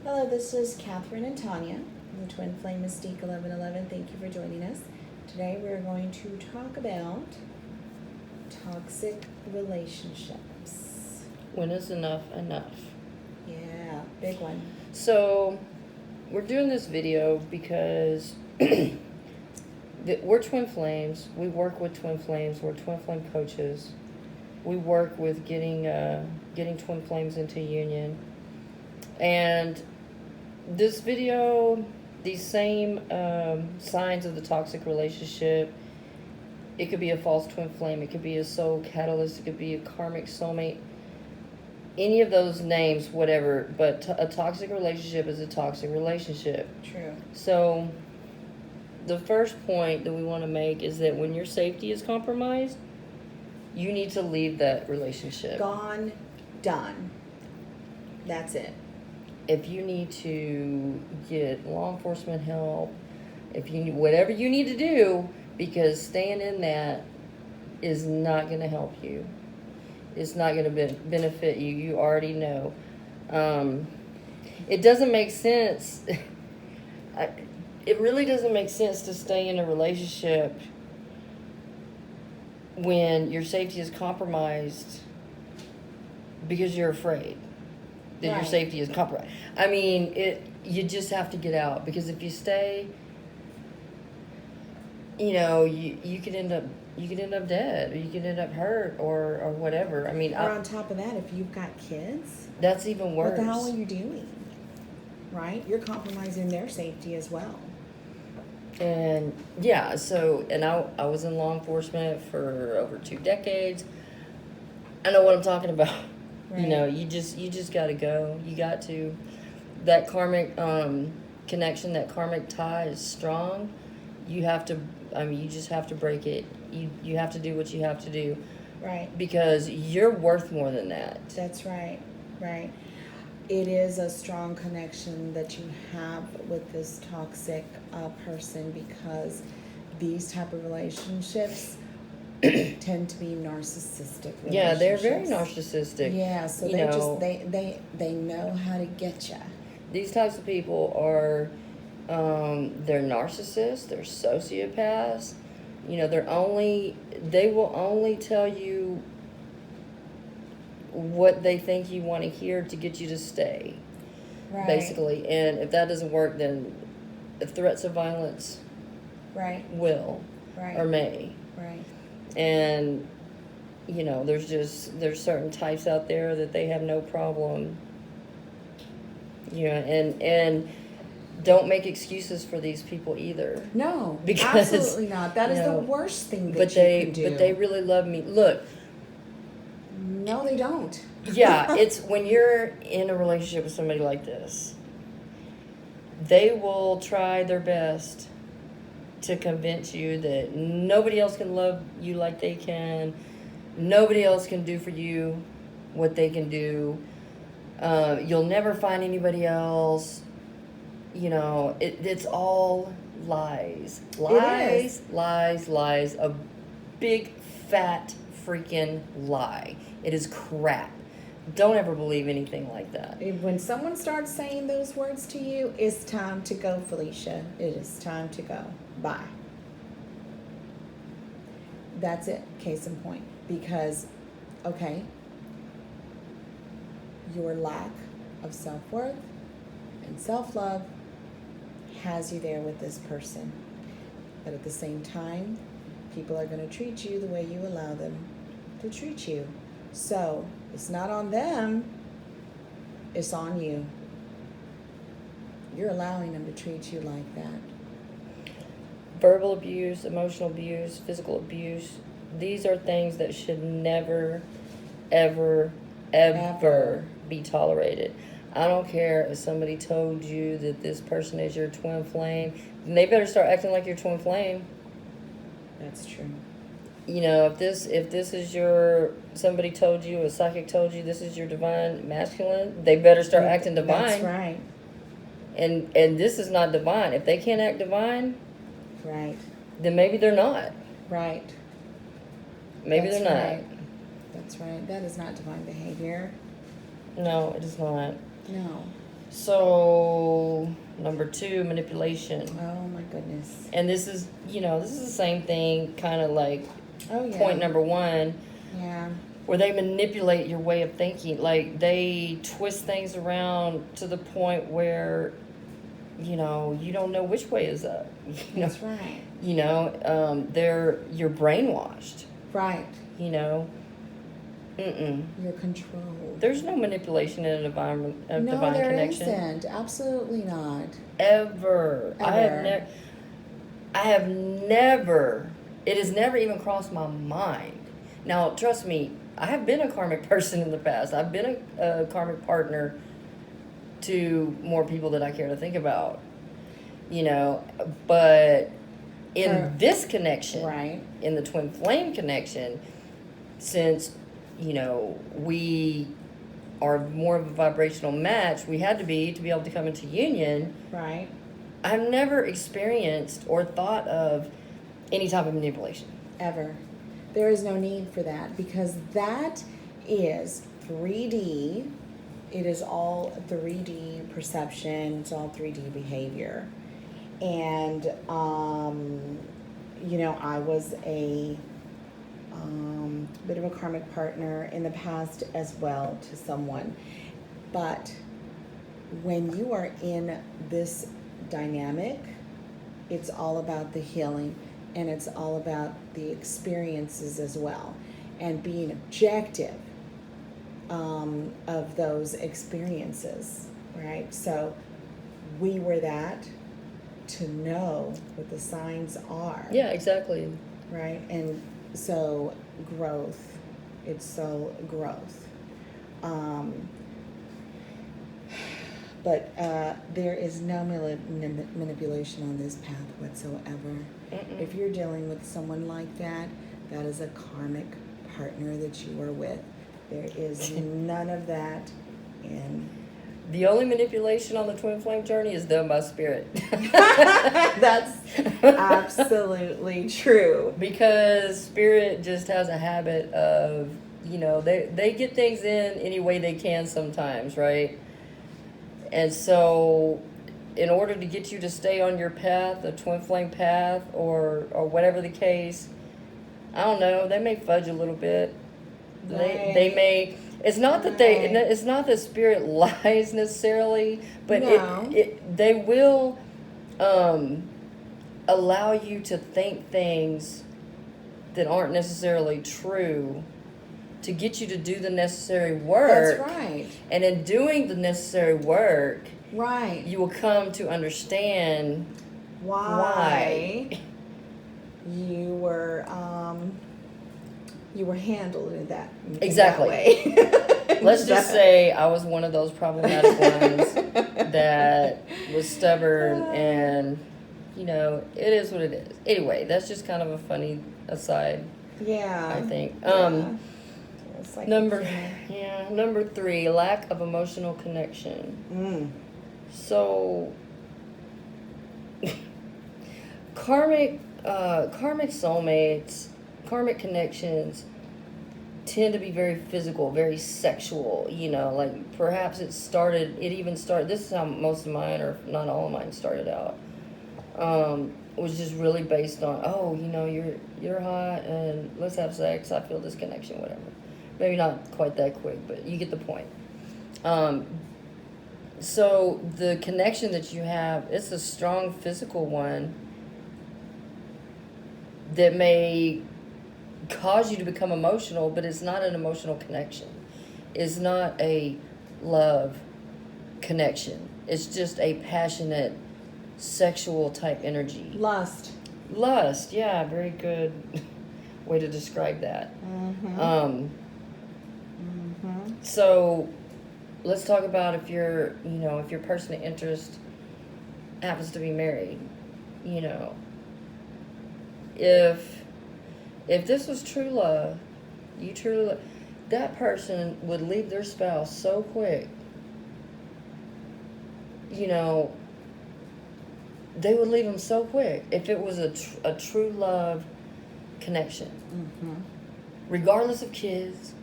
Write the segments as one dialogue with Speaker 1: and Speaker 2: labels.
Speaker 1: Hello, this is Catherine and Tanya, the Twin Flame Mystique 1111. Thank you for joining us. Today we're going to talk about toxic relationships.
Speaker 2: When is enough enough?
Speaker 1: Yeah, big one.
Speaker 2: So, we're doing this video because we're twin flames. We work with twin flames. We're twin flame coaches. We work with getting twin flames into union. And this video, these same signs of the toxic relationship, it could be a false twin flame, it could be a soul catalyst, it could be a karmic soulmate, any of those names, whatever, but a toxic relationship is a toxic relationship.
Speaker 1: True.
Speaker 2: So the first point that we want to make is that when your safety is compromised, you need to leave that relationship.
Speaker 1: Gone, done. That's it.
Speaker 2: If you need to get law enforcement help, if you whatever you need to do, because staying in that is not going to help you. It's not going to benefit you. You already know. It doesn't make sense. It really doesn't make sense to stay in a relationship when your safety is compromised because you're afraid that your safety is compromised. I mean, you just have to get out, because if you stay, you could end up dead, or you could end up hurt, or whatever. I mean,
Speaker 1: or on top of that, if you've got kids,
Speaker 2: that's even worse.
Speaker 1: What the hell are you doing? Right? You're compromising their safety as well.
Speaker 2: And yeah, I was in law enforcement for over 2 decades. I know what I'm talking about. Right. You just got to go. You got to. That karmic connection, that karmic tie is strong. You just have to break it. You have to do what you have to do.
Speaker 1: Right.
Speaker 2: Because you're worth more than that.
Speaker 1: That's right. Right. It is a strong connection that you have with this toxic person, because these type of relationships tend to be narcissistic relationships.
Speaker 2: Yeah, they're very narcissistic.
Speaker 1: Yeah, so they know how to get you.
Speaker 2: These types of people are they're narcissists, they're sociopaths. They will only tell you what they think you want to hear to get you to stay. Right. Basically. And if that doesn't work, then threats of violence will or may. Right. And there's certain types out there that they have no problem. And don't make excuses for these people either.
Speaker 1: No, because, absolutely not. That is the worst thing that you can do.
Speaker 2: But they really love me. Look.
Speaker 1: No, they don't.
Speaker 2: Yeah, it's when you're in a relationship with somebody like this, they will try their best to convince you that nobody else can love you like they can. Nobody else can do for you what they can do. You'll never find anybody else. It's all lies. Lies. A big, fat, freaking lie. It is crap. Don't ever believe anything like that.
Speaker 1: When someone starts saying those words to you, it's time to go, Felicia. It is time to go. Bye. That's it. Case in point. Because, your lack of self-worth and self-love has you there with this person. But at the same time, people are going to treat you the way you allow them to treat you. So it's not on them, it's on you. You're allowing them to treat you like that.
Speaker 2: Verbal abuse, emotional abuse, physical abuse, these are things that should never, ever be tolerated. I don't care if somebody told you that this person is your twin flame, then they better start acting like your twin flame.
Speaker 1: That's true.
Speaker 2: If this is somebody told you, a psychic told you this is your divine masculine, they better start acting divine.
Speaker 1: That's right.
Speaker 2: And this is not divine. If they can't act divine, then maybe they're not.
Speaker 1: Right.
Speaker 2: Maybe they're not.
Speaker 1: That's right. That is not divine behavior.
Speaker 2: No, it is not.
Speaker 1: No.
Speaker 2: So, number 2, manipulation.
Speaker 1: Oh my goodness.
Speaker 2: And this is, this is the same thing, kind of like
Speaker 1: Oh yeah.
Speaker 2: point number 1,
Speaker 1: Yeah.
Speaker 2: where they manipulate your way of thinking. Like, they twist things around to the point where, you don't know which way is up.
Speaker 1: That's right.
Speaker 2: You're brainwashed.
Speaker 1: Right.
Speaker 2: You're
Speaker 1: controlled.
Speaker 2: There's no manipulation in a divine connection.
Speaker 1: No, there isn't. Absolutely not.
Speaker 2: Ever. I have never. It has never even crossed my mind. Now, trust me, I have been a karmic person in the past. I've been a karmic partner to more people than I care to think about. But in this connection,
Speaker 1: right,
Speaker 2: in the twin flame connection, since we are more of a vibrational match, we had to be able to come into union.
Speaker 1: Right.
Speaker 2: I've never experienced or thought of any type of manipulation.
Speaker 1: Ever. There is no need for that, because that is 3D. It is all 3D perception. It's all 3D behavior. And, I was a bit of a karmic partner in the past as well to someone. But when you are in this dynamic, it's all about the healing, and it's all about the experiences as well, and being objective of those experiences, right? So we were that to know what the signs are.
Speaker 2: Yeah, exactly.
Speaker 1: Right? And so growth, it's so growth. But there is no manipulation on this path whatsoever.
Speaker 2: Mm-mm.
Speaker 1: If you're dealing with someone like that, that is a karmic partner that you are with. There is none of that in.
Speaker 2: The only manipulation on the twin flame journey is done by spirit.
Speaker 1: That's absolutely true.
Speaker 2: Because spirit just has a habit of, they get things in any way they can sometimes, right? And so in order to get you to stay on your path, a twin flame path, or whatever the case, I don't know, they may fudge a little bit.
Speaker 1: Right.
Speaker 2: They may. It's not that it's not that spirit lies necessarily, but
Speaker 1: no.
Speaker 2: They will allow you to think things that aren't necessarily true to get you to do the necessary work.
Speaker 1: That's right.
Speaker 2: And in doing the necessary work,
Speaker 1: right,
Speaker 2: you will come to understand why
Speaker 1: you were handled in that
Speaker 2: exactly.
Speaker 1: In that way.
Speaker 2: Let's just say I was one of those problematic ones that was stubborn, and it is what it is. Anyway, that's just kind of a funny aside.
Speaker 1: Yeah,
Speaker 2: I think.
Speaker 1: It's like
Speaker 2: number 3, lack of emotional connection. So karmic soulmates, karmic connections tend to be very physical, very sexual, like perhaps it even started, this is how most of mine, or not all of mine, started out, was just really based on, you're hot and let's have sex, I feel this connection, whatever. Maybe not quite that quick, but you get the point. So the connection that you have, it's a strong physical one that may cause you to become emotional, but it's not an emotional connection. It's not a love connection. It's just a passionate, sexual type energy.
Speaker 1: Lust,
Speaker 2: yeah, very good way to describe that. So let's talk about if your person of interest happens to be married, if this was true love, that person would leave their spouse so quick. They would leave them so quick if it was a true love connection. Regardless of kids,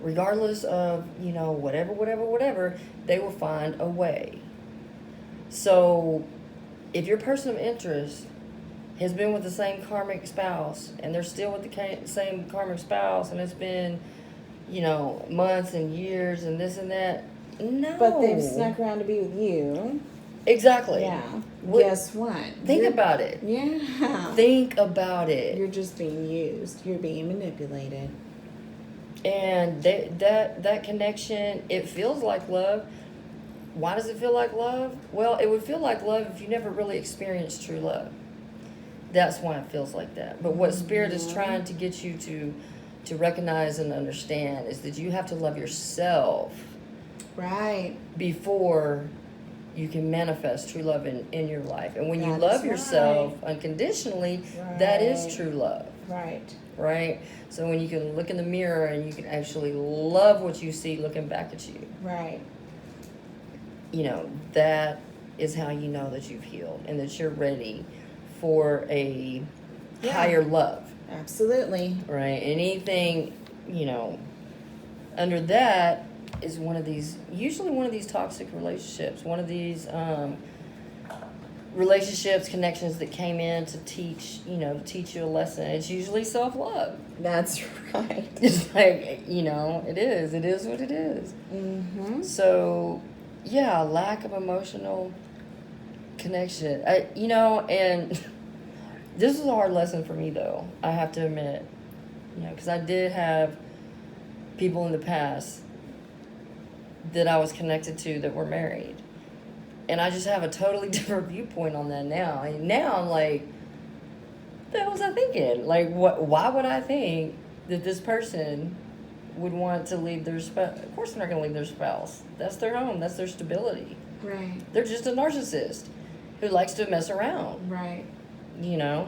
Speaker 2: regardless of, whatever, they will find a way. So if your person of interest has been with the same karmic spouse and they're still with the same karmic spouse and it's been, months and years and this and that, no.
Speaker 1: But they've snuck around to be with you.
Speaker 2: Exactly.
Speaker 1: Yeah. Guess what?
Speaker 2: Think about it.
Speaker 1: Yeah.
Speaker 2: Think about it.
Speaker 1: You're just being used. You're being manipulated.
Speaker 2: And that connection, it feels like love. Why does it feel like love? Well, it would feel like love if you never really experienced true love. That's why it feels like that. But what Spirit is trying to get you to recognize and understand is that you have to love yourself.
Speaker 1: Right.
Speaker 2: Before you can manifest true love in your life. And when you love yourself unconditionally, that is true love.
Speaker 1: Right.
Speaker 2: Right? So when you can look in the mirror and you can actually love what you see looking back at you.
Speaker 1: Right.
Speaker 2: That is how you know that you've healed and that you're ready for a higher love.
Speaker 1: Absolutely.
Speaker 2: Right? Anything, under that is usually one of these toxic relationships, one of these relationships, connections that came in to teach you a lesson. It's usually self-love.
Speaker 1: That's right.
Speaker 2: It's like, it is what it is.
Speaker 1: Mm-hmm.
Speaker 2: So, yeah, lack of emotional connection. And this was a hard lesson for me, though, I have to admit. Because I did have people in the past that I was connected to that were married. And I just have a totally different viewpoint on that now. And now I'm like, what the hell was I thinking? Like, why would I think that this person would want to leave their spouse? Of course they're not going to leave their spouse. That's their home. That's their stability.
Speaker 1: Right.
Speaker 2: They're just a narcissist who likes to mess around.
Speaker 1: Right.
Speaker 2: Right.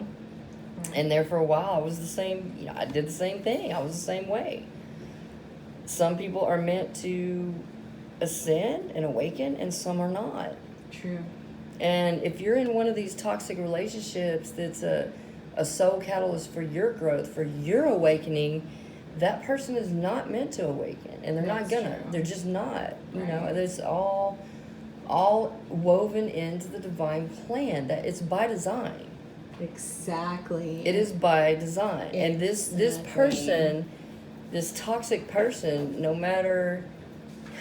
Speaker 2: And there for a while, I was the same. I did the same thing. I was the same way. Some people are meant to ascend and awaken, and some are not.
Speaker 1: True.
Speaker 2: And if you're in one of these toxic relationships that's a soul catalyst for your growth, for your awakening, that person is not meant to awaken, and they're not gonna.
Speaker 1: True.
Speaker 2: They're just not.
Speaker 1: Right.
Speaker 2: It's all woven into the divine plan. That it's by design.
Speaker 1: Exactly.
Speaker 2: It is by design.
Speaker 1: Exactly.
Speaker 2: And this person, this toxic person, no matter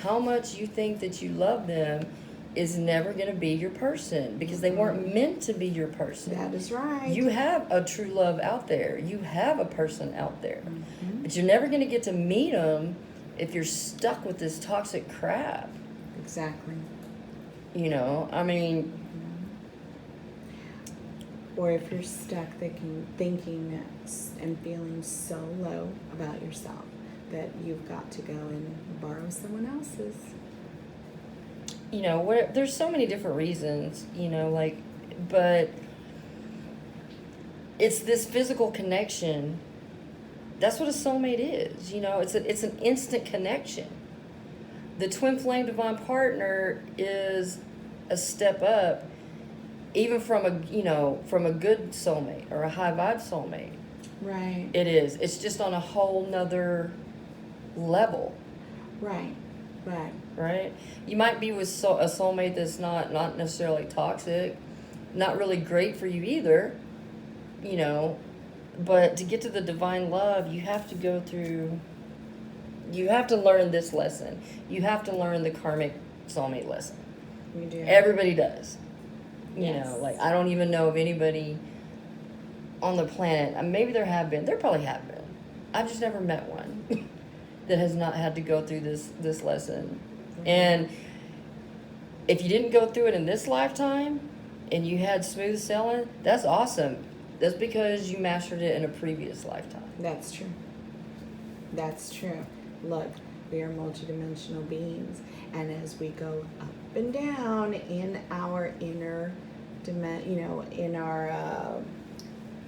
Speaker 2: how much you think that you love them, is never going to be your person because they weren't meant to be your person.
Speaker 1: That is right.
Speaker 2: You have a true love out there. You have a person out there.
Speaker 1: Mm-hmm.
Speaker 2: But you're never going to get to meet them if you're stuck with this toxic crap.
Speaker 1: Exactly. Or if you're stuck thinking and feeling so low about yourself that you've got to go and borrow someone else's.
Speaker 2: There's so many different reasons, but it's this physical connection. That's what a soulmate is. It's an instant connection. The twin flame divine partner is a step up, even from a good soulmate or a high vibe soulmate.
Speaker 1: Right.
Speaker 2: It is. It's just on a whole nother level.
Speaker 1: Right. Right.
Speaker 2: Right? You might be with a soulmate that's not necessarily toxic, not really great for you either, but to get to the divine love, you have to learn this lesson. You have to learn the karmic soulmate lesson.
Speaker 1: We do.
Speaker 2: Everybody does.
Speaker 1: Yes.
Speaker 2: I don't even know of anybody on the planet, maybe there probably have been. I've just never met one that has not had to go through this lesson. Mm-hmm. And if you didn't go through it in this lifetime and you had smooth sailing, that's awesome. That's because you mastered it in a previous lifetime.
Speaker 1: That's true. That's true. Look, we are multidimensional beings, and as we go up and down in our inner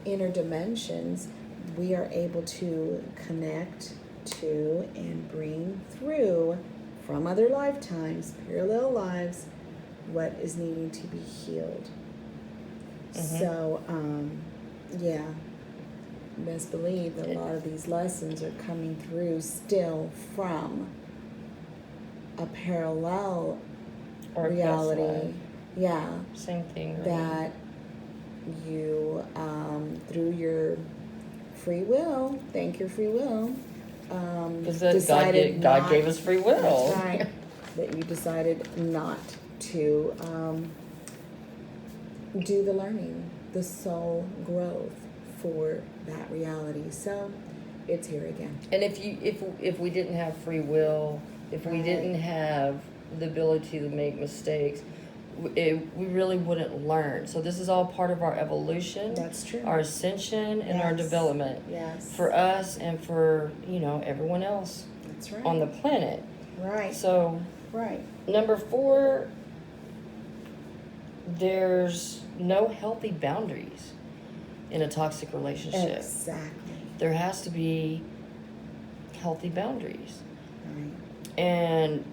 Speaker 1: dimensions, we are able to connect to and bring through from other lifetimes, parallel lives, what is needing to be healed. Mm-hmm. So, best believe that a lot of these lessons are coming through still from a parallel
Speaker 2: or
Speaker 1: reality Yeah.
Speaker 2: Same thing, right?
Speaker 1: That you, through your free will, thank your free will,
Speaker 2: Because God gave us free will.
Speaker 1: That's right. That you decided not to do the learning, the soul growth for that reality. So it's here again.
Speaker 2: And if we didn't have free will, if we didn't have the ability to make mistakes, we really wouldn't learn. So this is all part of our evolution.
Speaker 1: That's true.
Speaker 2: Our ascension and our development.
Speaker 1: Yes.
Speaker 2: For us and for, everyone else.
Speaker 1: That's right.
Speaker 2: On the planet.
Speaker 1: Right.
Speaker 2: So.
Speaker 1: Right.
Speaker 2: Number 4, there's no healthy boundaries in a toxic relationship.
Speaker 1: Exactly.
Speaker 2: There has to be healthy boundaries.
Speaker 1: Right.
Speaker 2: And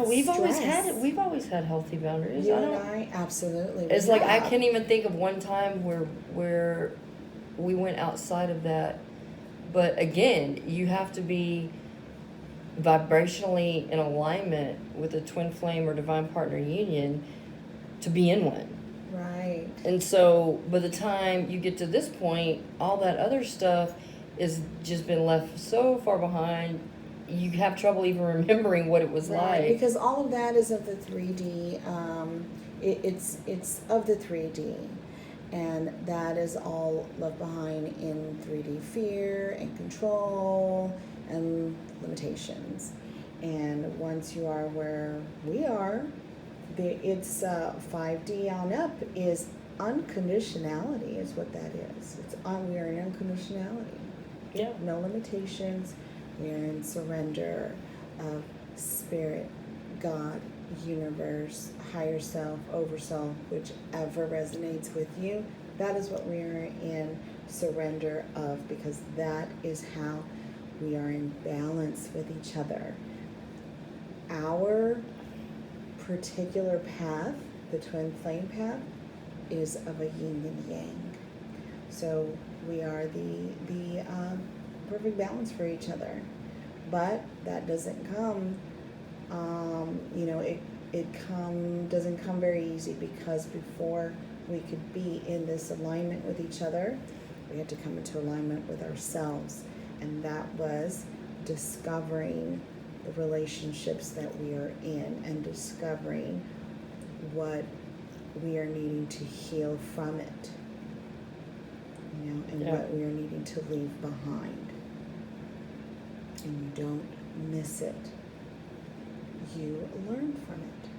Speaker 2: we've always had healthy boundaries.
Speaker 1: You and I absolutely.
Speaker 2: It's like I can't even think of one time where we went outside of that. But again, you have to be vibrationally in alignment with a twin flame or divine partner union to be in one.
Speaker 1: Right.
Speaker 2: And so by the time you get to this point, all that other stuff is just been left so far behind. You have trouble even remembering what it was like.
Speaker 1: Because all of that is of the 3D. It's of the 3D. And that is all left behind in 3D fear and control and limitations. And once you are where we are, it's 5D on up is unconditionality is what that is. We are in unconditionality.
Speaker 2: Yeah.
Speaker 1: No limitations. We are in surrender of spirit, God, universe, higher self, overself, whichever resonates with you. That is what we are in surrender of, because that is how we are in balance with each other. Our particular path, the twin flame path, is of a yin and yang. So we are the perfect balance for each other. But that doesn't come, doesn't come very easy, because before we could be in this alignment with each other, we had to come into alignment with ourselves. And that was discovering the relationships that we are in and discovering what we are needing to heal from it, and what we are needing to leave behind. And you don't miss it. You learn from it.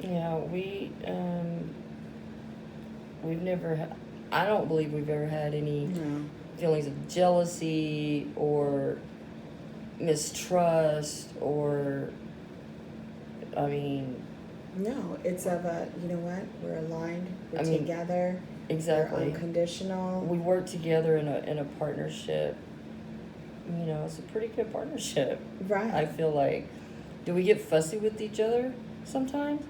Speaker 2: Yeah, we've never I don't believe we've ever had any feelings of jealousy or mistrust or,
Speaker 1: No, it's of a, we're aligned, we're together.
Speaker 2: Exactly.
Speaker 1: We're unconditional.
Speaker 2: We work together in a partnership. It's a pretty good partnership.
Speaker 1: Right.
Speaker 2: I feel like. Do we get fussy with each other sometimes?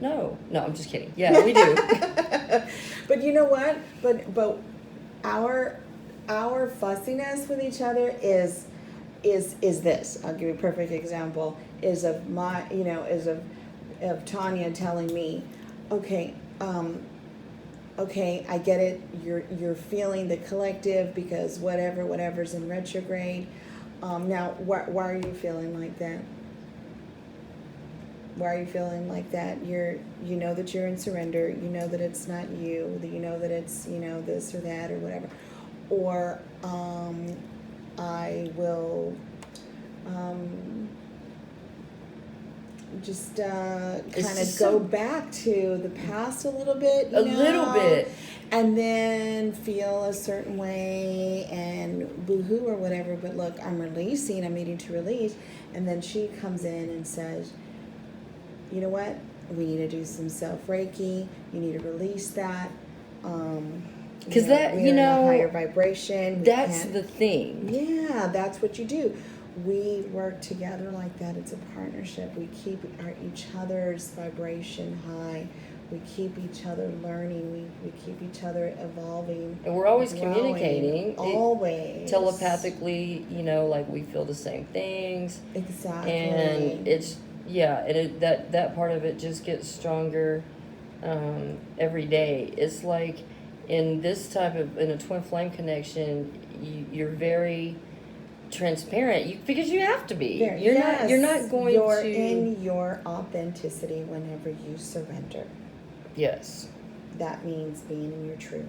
Speaker 2: No, I'm just kidding. Yeah, we do.
Speaker 1: But you know what? But our fussiness with each other is this. I'll give you a perfect example. Is of Tanya telling me, okay, I get it. You're feeling the collective because whatever's in retrograde. Now, why are you feeling like that? Why are you feeling like that? You know that you're in surrender. You know that it's not you. That you know that it's this or that or whatever. Or I will just kind of go back to the past a little bit.
Speaker 2: A little bit.
Speaker 1: And then feel a certain way and boo-hoo or whatever. But look, I'm needing to release. And then she comes in and says, you know what? We need to do some self-Reiki. You need to release that.
Speaker 2: Because
Speaker 1: we're in a higher vibration.
Speaker 2: That's the thing.
Speaker 1: Yeah, that's what you do. We work together like that. It's a partnership. We keep each other's vibration high. We keep each other learning. We keep each other evolving.
Speaker 2: And we're always
Speaker 1: growing,
Speaker 2: communicating.
Speaker 1: Always.
Speaker 2: Telepathically, like we feel the same things.
Speaker 1: Exactly.
Speaker 2: And it's Yeah, that part of it just gets stronger every day. It's like in a twin flame connection, you're very transparent because you have to be. You're not going
Speaker 1: You're
Speaker 2: to.
Speaker 1: in your authenticity whenever you surrender.
Speaker 2: Yes.
Speaker 1: That means being in your truth.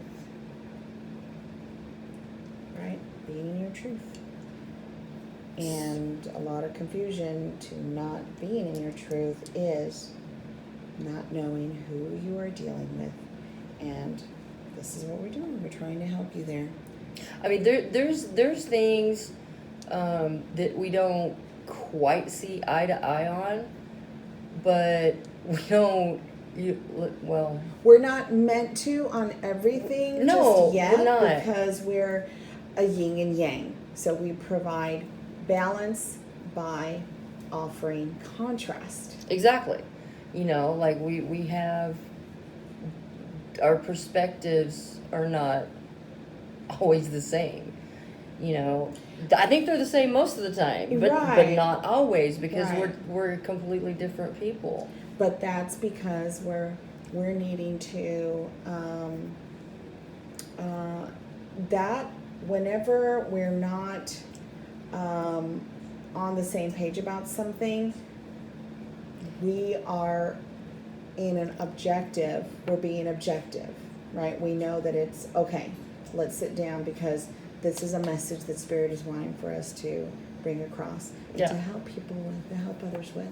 Speaker 1: Right? Being in your truth. And a lot of confusion to not being in your truth is not knowing who you are dealing with. And this is what we're doing. We're trying to help you there.
Speaker 2: I mean, there's things that we don't quite see eye to eye on, but we don't.
Speaker 1: We're not meant to on everything just yet,
Speaker 2: we're not.
Speaker 1: Because we're a yin and yang. So we provide balance by offering contrast.
Speaker 2: Exactly. Like we have, our perspectives are not always the same. I think they're the same most of the time, but not always, because we're completely different people.
Speaker 1: But that's because we're needing to that whenever we're not on the same page about something, we are in an objective. We're being objective, right? We know that it's okay. Let's sit down because this is a message that Spirit is wanting for us to bring across and to help people with, to help others with.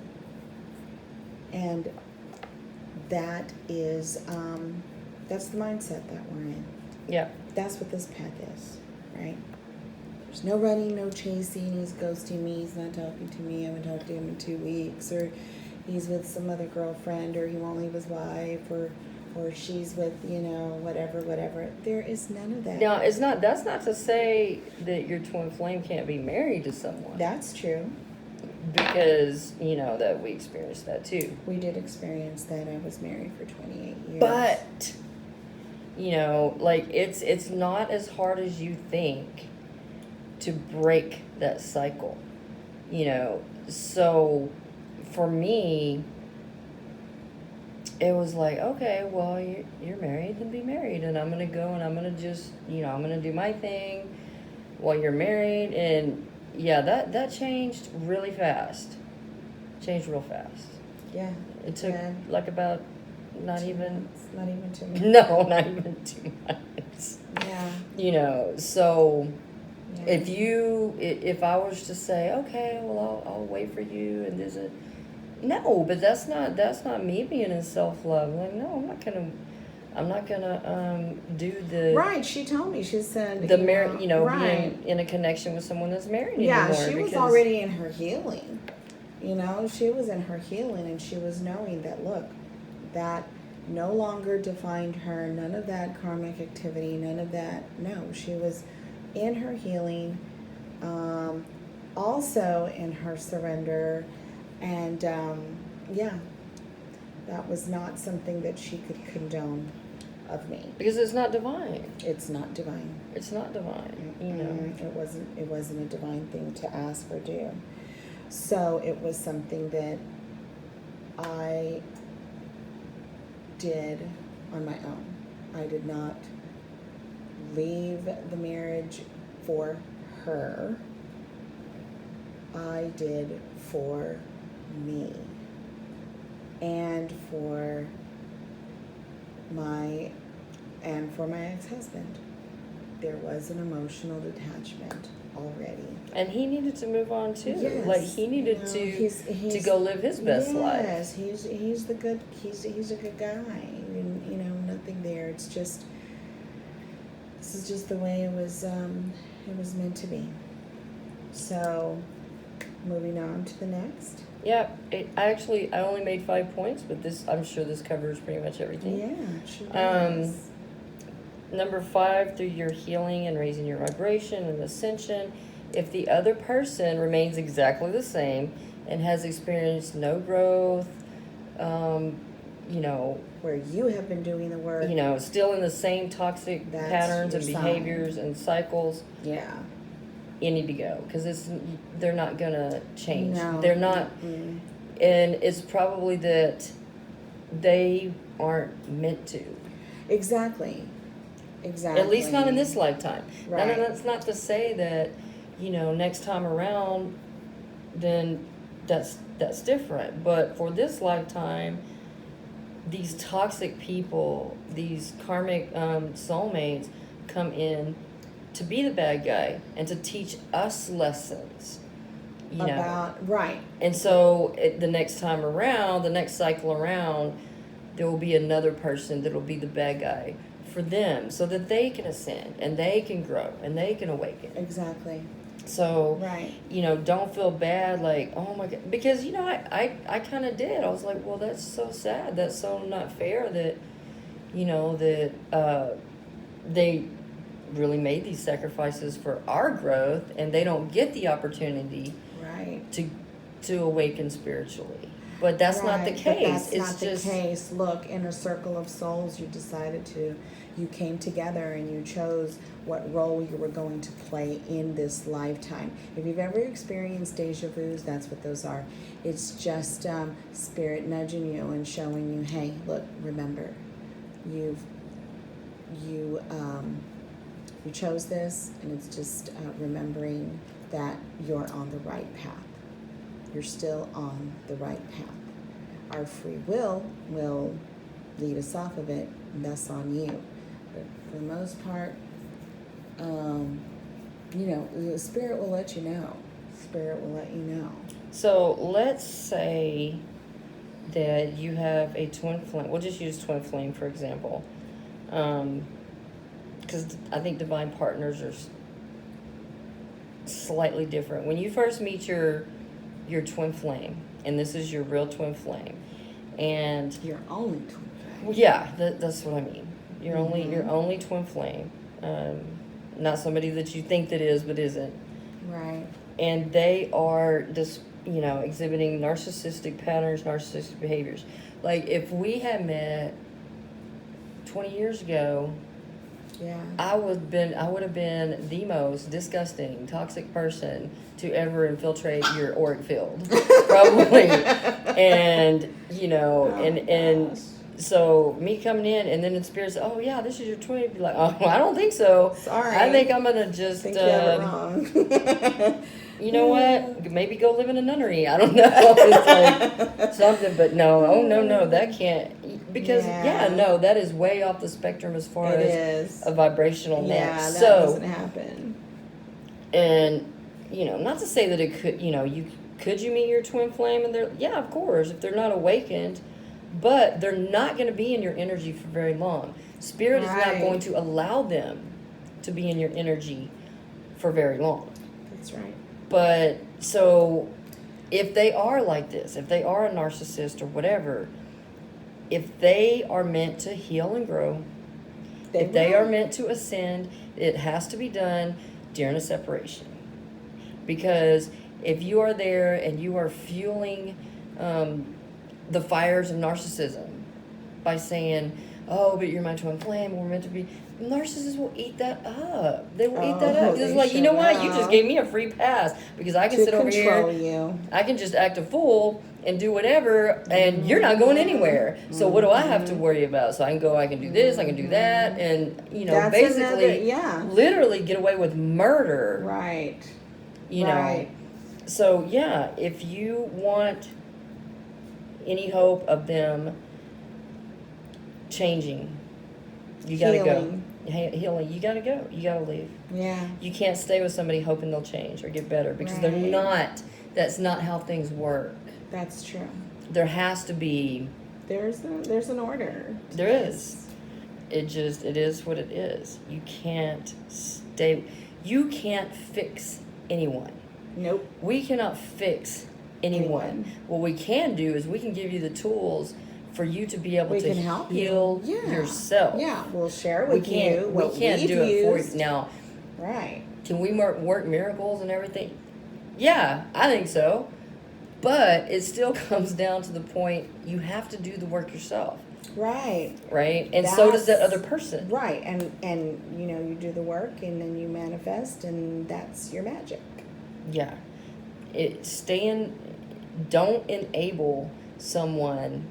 Speaker 1: And that is, that's the mindset that we're in.
Speaker 2: Yeah.
Speaker 1: That's what this path is, right? There's no running, no chasing. He's ghosting me. He's not talking to me. I haven't talked to him in 2 weeks. Or he's with some other girlfriend, or he won't leave his wife, or she's with, whatever. There is none of that.
Speaker 2: Now, that's not to say that your twin flame can't be married to someone.
Speaker 1: That's true.
Speaker 2: Because, that we experienced that too.
Speaker 1: We did experience that. I was married for 28 years.
Speaker 2: But, like, it's not as hard as you think to break that cycle. So for me, it was like, okay, well, you're married, then be married. And I'm going to go and I'm going to just, I'm going to do my thing while you're married. And yeah, that changed really fast. Changed real fast.
Speaker 1: Yeah.
Speaker 2: It took like about not even
Speaker 1: 2 months.
Speaker 2: No, not even 2 months.
Speaker 1: Yeah.
Speaker 2: So if I was to say, okay, well, I'll wait for you, and there's no, but that's not me being in self-love. Like, no, I'm not gonna do the
Speaker 1: right. She told me, she said
Speaker 2: the being in a connection with someone that's married anymore.
Speaker 1: Yeah, she was already in her healing. She was in her healing, and she was knowing that, look, that no longer defined her. None of that karmic activity. None of that. No, she was in her healing. Also in her surrender. And, that was not something that she could condone of me.
Speaker 2: Because it's not divine.
Speaker 1: It's not divine.
Speaker 2: It's not divine,
Speaker 1: It wasn't a divine thing to ask or do. So it was something that I did on my own. I did not leave the marriage for her. I did for me and for my ex-husband. There was an emotional detachment already,
Speaker 2: and he needed to move on too.
Speaker 1: Yes.
Speaker 2: Like, he needed to go live his best life.
Speaker 1: Yes, he's a good guy, and nothing there. It's just, this is just the way it was meant to be. So, moving on to the next.
Speaker 2: Yeah, I only made 5 points, but I'm sure this covers pretty much everything.
Speaker 1: Yeah, sure does.
Speaker 2: Number 5, through your healing and raising your vibration and ascension, if the other person remains exactly the same and has experienced no growth,
Speaker 1: where you have been doing the work,
Speaker 2: still in the same toxic patterns and behaviors and cycles, you need to go, because they're not gonna change.
Speaker 1: No.
Speaker 2: They're not. And it's probably that they aren't meant to.
Speaker 1: Exactly.
Speaker 2: At least not in this lifetime.
Speaker 1: Right.
Speaker 2: Now, that's not to say that, next time around, then that's different. But for this lifetime, these toxic people, these karmic soulmates come in to be the bad guy and to teach us lessons.
Speaker 1: Right.
Speaker 2: And so the next time around, the next cycle around, there will be another person that will be the bad guy for them, so that they can ascend and they can grow and they can awaken.
Speaker 1: Exactly.
Speaker 2: So,
Speaker 1: right.
Speaker 2: Don't feel bad, like, oh my God, because, I kind of did. I was like, well, that's so sad. That's so not fair that, they really made these sacrifices for our growth and they don't get the opportunity
Speaker 1: right.
Speaker 2: to awaken spiritually. But that's not the case.
Speaker 1: But that's
Speaker 2: it's
Speaker 1: not
Speaker 2: just
Speaker 1: the case. Look, in a circle of souls, you came together and you chose what role you were going to play in this lifetime. If you've ever experienced deja vus, that's what those are. It's just spirit nudging you and showing you, hey, look, remember, you chose this, and it's just remembering that you're on the right path. You're still on the right path. Our free will lead us off of it, and that's on you. But for the most part, the spirit will let you know. Spirit will let you know.
Speaker 2: So let's say that you have a twin flame. We'll just use twin flame, for example. Because I think divine partners are slightly different. When you first meet your twin flame, and this is your real twin flame, and
Speaker 1: your only twin flame.
Speaker 2: Well, yeah, that's what I mean. Your only twin flame, not somebody that you think that is but isn't.
Speaker 1: Right.
Speaker 2: And they are just exhibiting narcissistic patterns, narcissistic behaviors. Like if we had met 20 years ago.
Speaker 1: Yeah.
Speaker 2: I would have been the most disgusting, toxic person to ever infiltrate your auric field, probably. And and so me coming in, and then in spirit, oh yeah, this is your twin. Be like, oh, I don't think so.
Speaker 1: Sorry.
Speaker 2: I think I'm gonna just.
Speaker 1: You have it wrong.
Speaker 2: You know what? Maybe go live in a nunnery. I don't know. It's like something, but no. Oh no, that can't. Because that is way off the spectrum as far as a vibrational match.
Speaker 1: Yeah, that doesn't happen.
Speaker 2: And not to say that it could. Could you meet your twin flame and they're of course, if they're not awakened, but they're not going to be in your energy for very long. Spirit is not going to allow them to be in your energy for very long.
Speaker 1: That's right.
Speaker 2: But so if they are like this, if they are a narcissist or whatever, if they are meant to heal and grow, they are meant to ascend, it has to be done during a separation. Because if you are there and you are fueling the fires of narcissism by saying, oh, but you're my twin flame, we're meant to be, narcissists will eat that up. They will eat that up. It's like, you know what? You just gave me a free pass because I can sit over here. I can just act a fool and do whatever, and you're not going anywhere. So what do I have to worry about? So I can do this, I can do that, and
Speaker 1: That's
Speaker 2: basically, literally get away with murder.
Speaker 1: Right.
Speaker 2: So if you want any hope of them changing, you gotta go. Healing, you gotta go. You gotta leave.
Speaker 1: Yeah.
Speaker 2: You can't stay with somebody hoping they'll change or get better because they're not. That's not how things work.
Speaker 1: That's true.
Speaker 2: There has to be.
Speaker 1: There's an order.
Speaker 2: There is. It is what it is. You can't stay. You can't fix anyone.
Speaker 1: Nope.
Speaker 2: We cannot fix anyone. What we can do is we can give you the tools for you to be able to heal yourself.
Speaker 1: Yeah, we'll share with you.
Speaker 2: We can't do it for you. Now,
Speaker 1: right.
Speaker 2: Can we work miracles and everything? Yeah, I think so. But it still comes down to the point you have to do the work yourself.
Speaker 1: Right.
Speaker 2: Right? And so does that other person.
Speaker 1: Right. And you do the work and then you manifest and that's your magic.
Speaker 2: Yeah. don't enable someone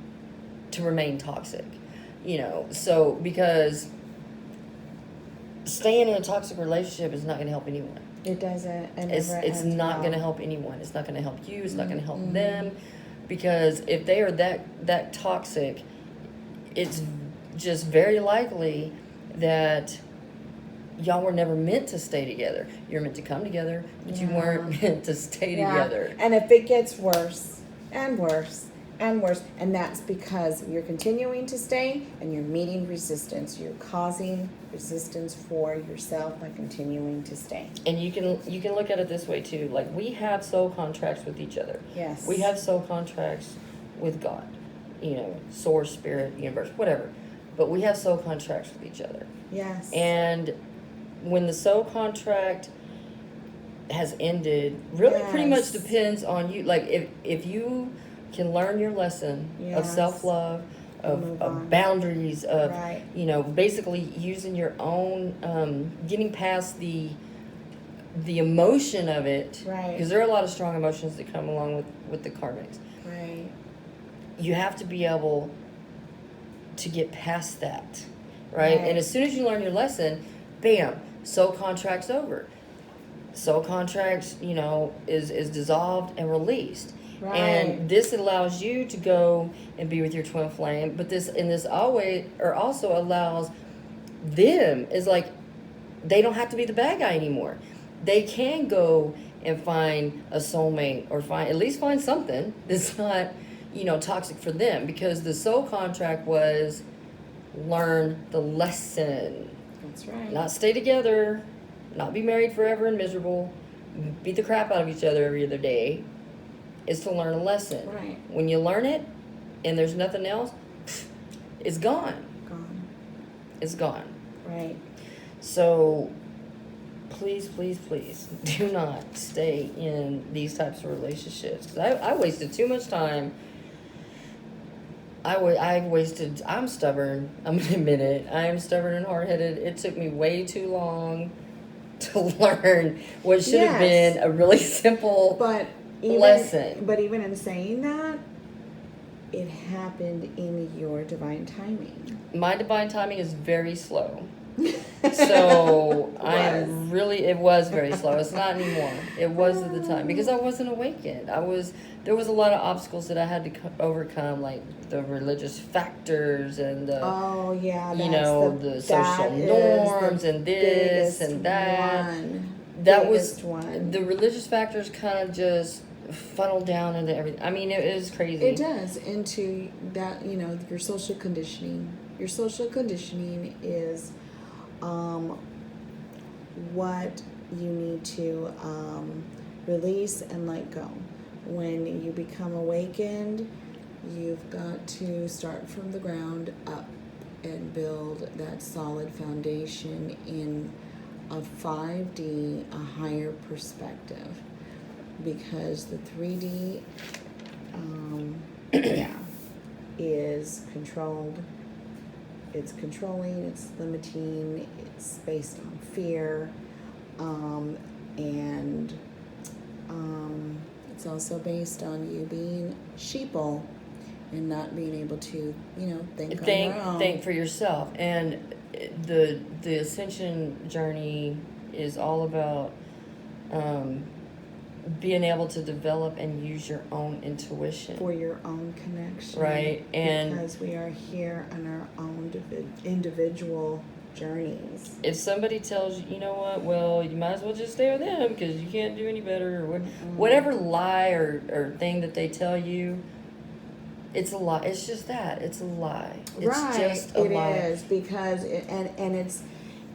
Speaker 2: to remain toxic. So because staying in a toxic relationship is not going to help anyone.
Speaker 1: It doesn't.
Speaker 2: It's not going to help anyone. It's not going to help you. It's not going to help them, because if they are that toxic, it's just very likely that y'all were never meant to stay together. You're meant to come together, but you weren't meant to stay together.
Speaker 1: And if it gets worse and worse and worse, and that's because you're continuing to stay and you're meeting resistance. You're causing resistance for yourself by continuing to stay.
Speaker 2: And you can look at it this way too. Like, we have soul contracts with each other.
Speaker 1: Yes.
Speaker 2: We have soul contracts with God, source, spirit, universe, whatever. But we have soul contracts with each other.
Speaker 1: Yes.
Speaker 2: And when the soul contract has ended, really pretty much depends on you. Like, if you can learn your lesson of self-love, of boundaries, of, basically using your own, getting past the emotion of it.
Speaker 1: Right.
Speaker 2: Because there are a lot of strong emotions that come along with the karmics.
Speaker 1: Right.
Speaker 2: You have to be able to get past that. Right? And as soon as you learn your lesson, bam, soul contract's over. Soul contracts, is dissolved and released.
Speaker 1: Right.
Speaker 2: And this allows you to go and be with your twin flame, but this always, or also allows them, is like, they don't have to be the bad guy anymore. They can go and find a soulmate, or at least find something that's not, toxic for them, because the soul contract was learn the lesson.
Speaker 1: That's right.
Speaker 2: Not stay together, not be married forever and miserable, beat the crap out of each other every other day. Is to learn a lesson.
Speaker 1: Right.
Speaker 2: When you learn it and there's nothing else, it's gone. It's gone.
Speaker 1: Right.
Speaker 2: So please, please, please do not stay in these types of relationships. 'Cause I wasted too much time. I'm stubborn. I'm going to admit it. I am stubborn and hard-headed. It took me way too long to learn what should have been a really simple lesson.
Speaker 1: But even in saying that, it happened in your divine timing.
Speaker 2: My divine timing is very slow. So it was very slow. It's not anymore. It was at the time, because I wasn't awakened. There was a lot of obstacles that I had to overcome, like the religious factors and the the social norms and this and that. That was the religious factors kind of just funneled down into everything. I mean, it was crazy.
Speaker 1: It does, into that, your social conditioning. Your social conditioning is what you need to release and let go. When you become awakened, you've got to start from the ground up and build that solid foundation in a 5D, a higher perspective. Because the 3D is controlled. It's controlling, it's limiting, it's based on fear, and it's also based on you being sheeple and not being able to, think on your own.
Speaker 2: Think for yourself. And the ascension journey is all about being able to develop and use your own intuition
Speaker 1: for your own connection,
Speaker 2: right? And
Speaker 1: because we are here on our own individual journeys.
Speaker 2: If somebody tells you, you know what, well, you might as well just stay with them because you can't do any better, or whatever lie or thing that they tell you, it's a lie. It's just that. It's a lie. It's just a lie.
Speaker 1: It is, because it's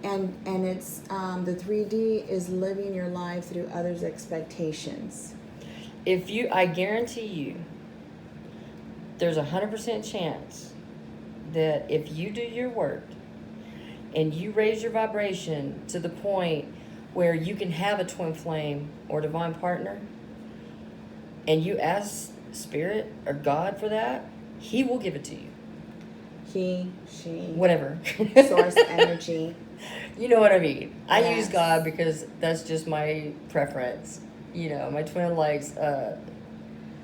Speaker 1: the 3D is living your life through others' expectations.
Speaker 2: I guarantee you, there's 100% chance that if you do your work and you raise your vibration to the point where you can have a twin flame or divine partner, and you ask Spirit or God for that, He will give it to you.
Speaker 1: He, she,
Speaker 2: whatever.
Speaker 1: Source energy.
Speaker 2: You know what I mean? I
Speaker 1: Yes.
Speaker 2: use God because that's just my preference. My twin likes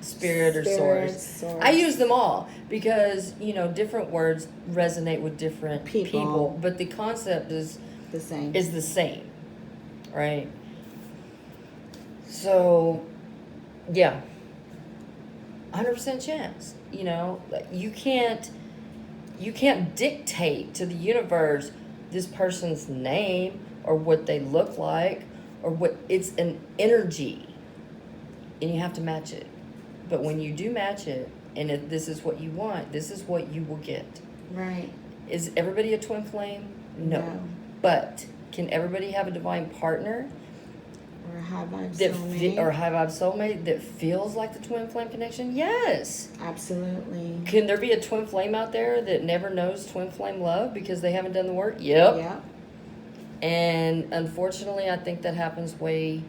Speaker 2: spirit or source. I use them all because, you know, different words resonate with different people, but the concept is
Speaker 1: the same.
Speaker 2: Right? So, yeah. 100% chance. You know, you can't dictate to the universe this person's name or what they look like or what. It's an energy, and you have to match it. But when you do match it, and if this is what you want, this is what you will get.
Speaker 1: Right.
Speaker 2: Is everybody a twin flame? No. But can everybody have a divine partner?
Speaker 1: Or a high vibe soulmate?
Speaker 2: Or a high vibe soulmate that feels like the twin flame connection? Yes.
Speaker 1: Absolutely.
Speaker 2: Can there be a twin flame out there that never knows twin flame love because they haven't done the work? Yep. And unfortunately, I think that happens way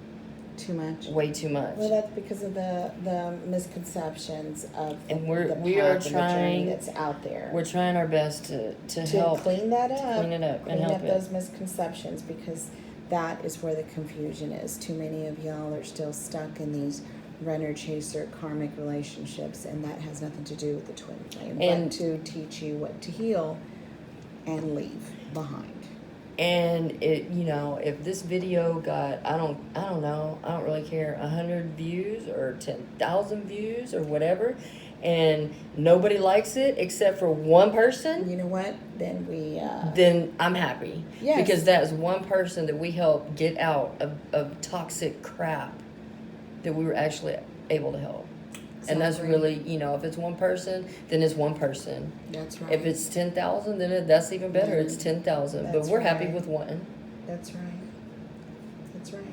Speaker 2: too much.
Speaker 1: Well, that's because of the misconceptions of
Speaker 2: we are trying
Speaker 1: that's out there.
Speaker 2: We're trying our best to help
Speaker 1: clean that up.
Speaker 2: Clean it up and help
Speaker 1: those misconceptions, because that is where the confusion is. Too many of y'all are still stuck in these runner-chaser karmic relationships, and that has nothing to do with the twin flame, but to teach you what to heal and leave behind.
Speaker 2: And it, you know, if this video got, I don't know, I don't really care, 100 views or 10,000 views or whatever, and nobody likes it except for one person,
Speaker 1: you know what?
Speaker 2: Then I'm happy.
Speaker 1: Yes.
Speaker 2: Because that is one person that we help get out of toxic crap that we were actually able to help. Exactly. And that's really, you know, if it's one person, then it's one person.
Speaker 1: That's right.
Speaker 2: If it's 10,000, then that's even better. It's 10,000. But we're happy with one.
Speaker 1: That's right. That's right.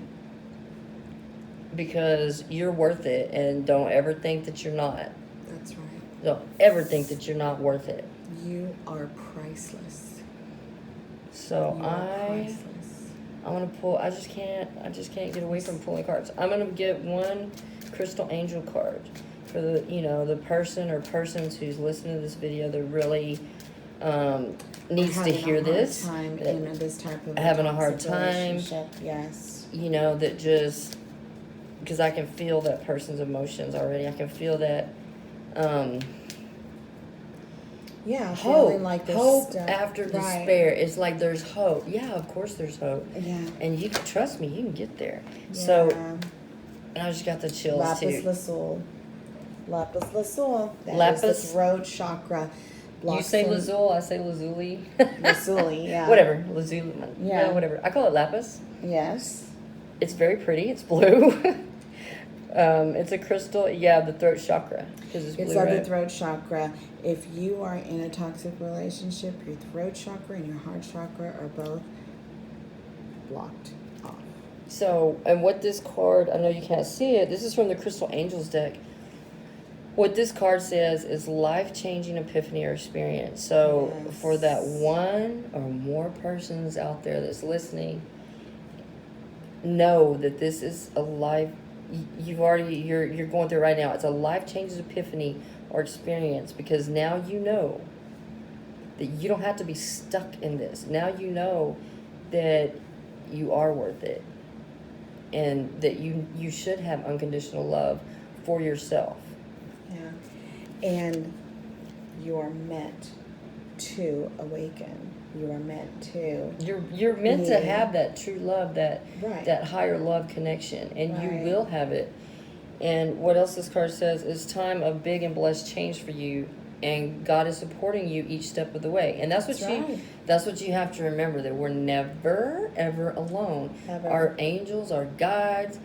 Speaker 2: Because you're worth it, and don't ever think that you're not.
Speaker 1: That's right.
Speaker 2: Don't ever think that you're not worth it.
Speaker 1: You are priceless.
Speaker 2: So I'm gonna pull. I just can't get away from pulling cards. I'm gonna get one crystal angel card for the, you know, the person or persons who's listening to this video that really needs to hear this.
Speaker 1: This type of
Speaker 2: having a hard time.
Speaker 1: Yes.
Speaker 2: You know, that just because I can feel that person's emotions already. I can feel that.
Speaker 1: Feeling like this
Speaker 2: hope
Speaker 1: stuff.
Speaker 2: After despair. It's like there's hope. Yeah, of course there's hope.
Speaker 1: Yeah.
Speaker 2: And you can trust me, you can get there.
Speaker 1: Yeah.
Speaker 2: So, and I just got the chills
Speaker 1: Lapis
Speaker 2: too.
Speaker 1: Lazuli. Lapis Lazuli.
Speaker 2: Lapis.
Speaker 1: Is the throat chakra.
Speaker 2: You say Lazuli, I say Lazuli.
Speaker 1: Lazuli, yeah.
Speaker 2: Whatever, Lazuli. Yeah, whatever. I call it lapis.
Speaker 1: Yes.
Speaker 2: It's very pretty. It's blue. It's a crystal. Yeah, the throat chakra. It's blue,
Speaker 1: of the throat chakra. If you are in a toxic relationship, your throat chakra and your heart chakra are both blocked off.
Speaker 2: So, and what this card, I know you can't see it. This is from the Crystal Angels deck. What this card says is life-changing epiphany or experience. So, for that one or more persons out there that's listening, know that this is a life. You're going through it right now. It's a life-changing epiphany or experience, because now you know that you don't have to be stuck in this. Now you know that you are worth it, and that you should have unconditional love for yourself.
Speaker 1: Yeah. And you're meant to awaken. You are meant to.
Speaker 2: You're meant to have that true love, that higher love connection, and you will have it. And what else this card says is time of big and blessed change for you, and God is supporting you each step of the way. And that's what you have to remember, that we're never ever alone.
Speaker 1: Ever.
Speaker 2: Our angels, our guides,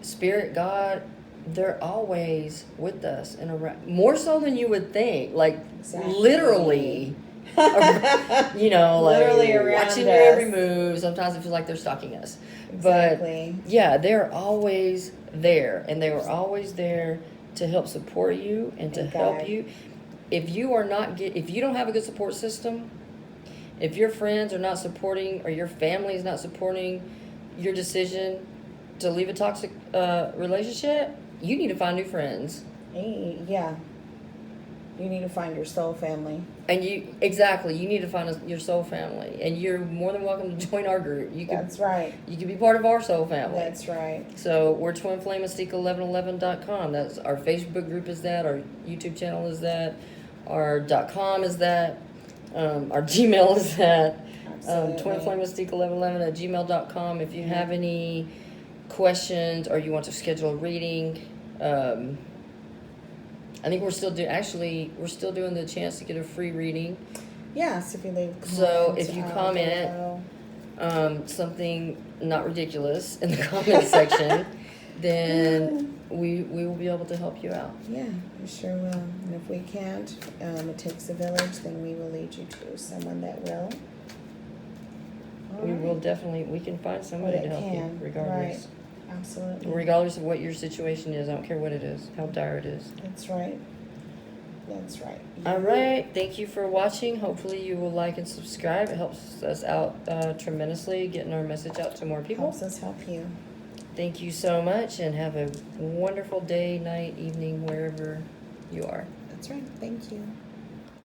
Speaker 2: spirit, God, they're always with us and around, more so than you would think. Like literally. You know, like
Speaker 1: literally around
Speaker 2: watching
Speaker 1: us.
Speaker 2: your every move. Sometimes it feels like they're stalking us.
Speaker 1: Exactly.
Speaker 2: But yeah, they're always there, and they were always there to help support you and to help you. If you don't have a good support system, if your friends are not supporting, or your family is not supporting your decision to leave a toxic relationship, you need to find new friends.
Speaker 1: Yeah. You need to find your soul family.
Speaker 2: And you need to find your soul family, and you're more than welcome to join our group.
Speaker 1: That's right.
Speaker 2: You can be part of our soul family.
Speaker 1: That's right.
Speaker 2: So we're twinflameastika1111.com. That's our Facebook group is that, our YouTube channel is that, our .com is that, our Gmail is that, twinflameastika1111@gmail.com. If you have any questions or you want to schedule a reading, I think we're still doing the chance to get a free reading.
Speaker 1: Yes, if you leave comments.
Speaker 2: So if you comment something not ridiculous in the comment section, then we will be able to help you out.
Speaker 1: Yeah, we sure will. And if we can't, it takes a village, then we will lead you to someone that will.
Speaker 2: We can find somebody to help you, regardless.
Speaker 1: Right. Absolutely.
Speaker 2: Regardless of what your situation is, I don't care what it is, how dire it is.
Speaker 1: That's right. That's right.
Speaker 2: All right. Thank you for watching. Hopefully you will like and subscribe. It helps us out tremendously, getting our message out to more people.
Speaker 1: Helps us help you.
Speaker 2: Thank you so much, and have a wonderful day, night, evening, wherever you are.
Speaker 1: That's right. Thank you.